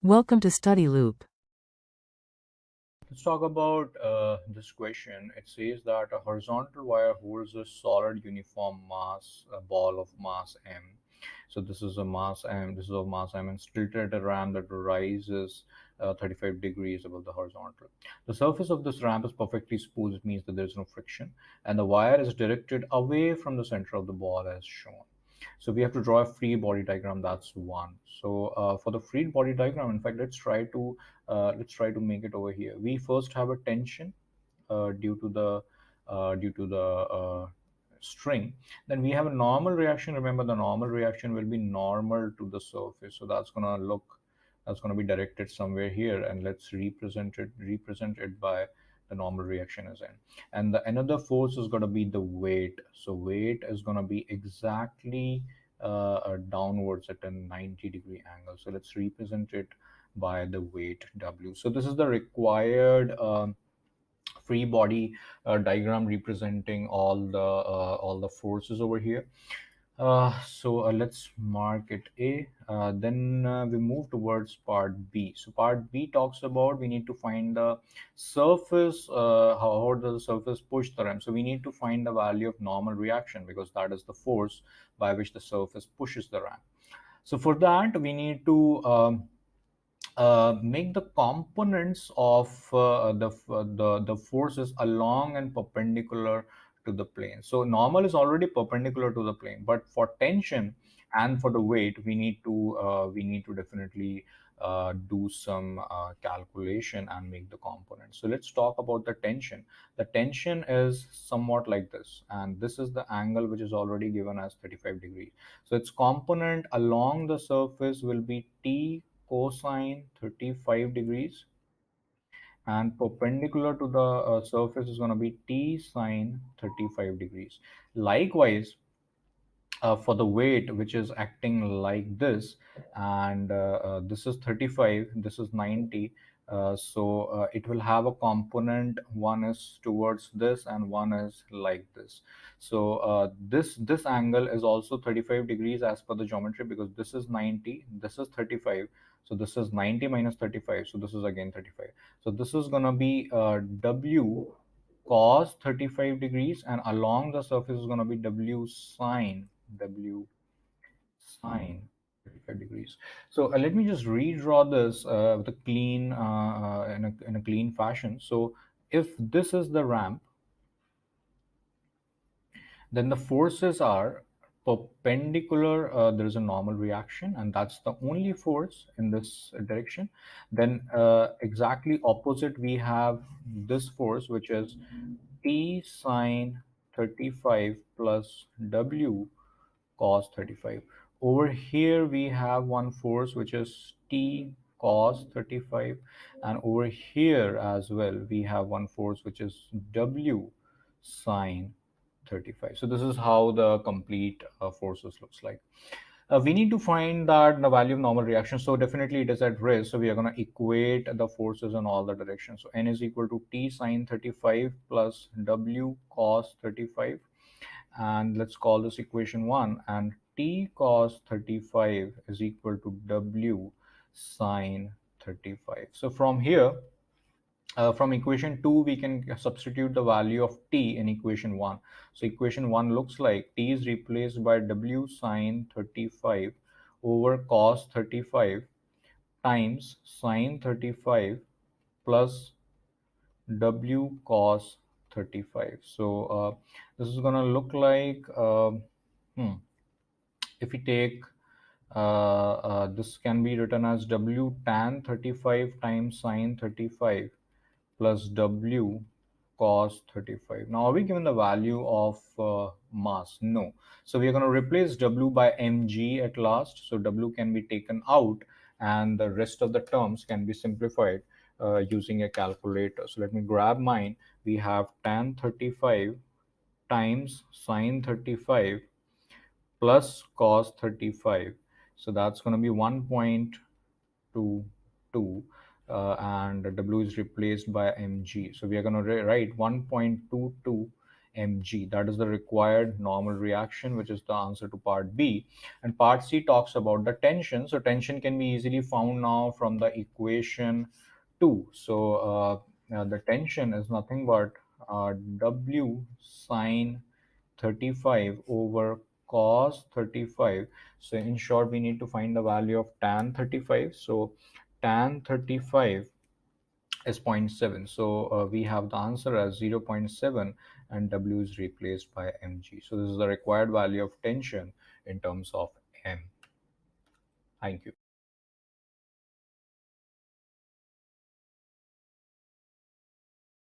Welcome to Study Loop. Let's talk about this question. It says that a horizontal wire holds a solid uniform mass, a ball of mass m. So this is a mass m. This is a mass m, and tilted at a ramp that rises 35 degrees above the horizontal. The surface of this ramp is perfectly smooth. It means that there is no friction, and the wire is directed away from the center of the ball as shown. So we have to draw a free body diagram. That's one. So for the free body diagram, in fact, let's try to make it over here. We first have a tension due to the string. Then we have a normal reaction. Remember, the normal reaction will be normal to the surface. So that's gonna be directed somewhere here, and let's represent it by the normal reaction as n. And the another force is gonna be the weight. So weight is gonna be exactly downwards at a 90-degree angle. So let's represent it by the weight W. So this is the required free body diagram representing all the forces over here. So let's mark it A. Then we move towards part B. So part B talks about we need to find the surface, how does the surface push the ramp. So we need to find the value of normal reaction because that is the force by which the surface pushes the ramp. So for that, we need to make the components of the forces along and perpendicular to the plane. So normal is already perpendicular to the plane, but for tension and for the weight, we need to definitely do some calculation and make the components. So let's talk about the tension. The tension is somewhat like this, and this is the angle which is already given as 35 degrees. So its component along the surface will be T cosine 35 degrees, and perpendicular to the surface is going to be T sine 35 degrees. Likewise, for the weight which is acting like this, and this is 35, this is 90. So it will have a component, one is towards this and one is like this. So this angle is also 35 degrees as per the geometry, because this is 90, this is 35. So this is 90 minus 35, so this is again 35. So this is going to be W cos 35 degrees, and along the surface is going to be W sine 35 degrees. So let me just redraw this with a clean in a clean fashion. So if this is the ramp, then the forces are perpendicular. There is a normal reaction, and that's the only force in this direction. Then exactly opposite, we have this force, which is T sine 35 plus W cos 35. Over here we have one force which is T cos 35, and over here as well we have one force which is W sine 35. So this is how the complete forces looks like. We need to find that the value of normal reaction. So definitely it is at rest. So we are going to equate the forces in all the directions. So N is equal to T sine 35 plus W cos 35. And let's call this equation 1. And T cos 35 is equal to W sine 35. So from here, from equation 2, we can substitute the value of T in equation 1. So equation 1 looks like T is replaced by W sine 35 over cos 35 times sine 35 plus W cos 35. So this is going to look like, if we take this can be written as W tan 35 times sine 35 plus W cos 35. Now, are we given the value of mass? No. So we are going to replace W by mg at last. So W can be taken out, and the rest of the terms can be simplified using a calculator. So let me grab mine. We have tan 35 times sine 35 plus cos 35. So that's going to be 1.22, and W is replaced by mg. So we are going to write 1.22 mg. That is the required normal reaction, which is the answer to part B. And part C talks about the tension. So tension can be easily found now from the equation 2. So the tension is nothing but W sine 35 over cos 35. So in short, we need to find the value of tan 35. So tan 35 is 0 0.7. So we have the answer as 0 0.7 and W is replaced by mg. So this is the required value of tension in terms of m. Thank you.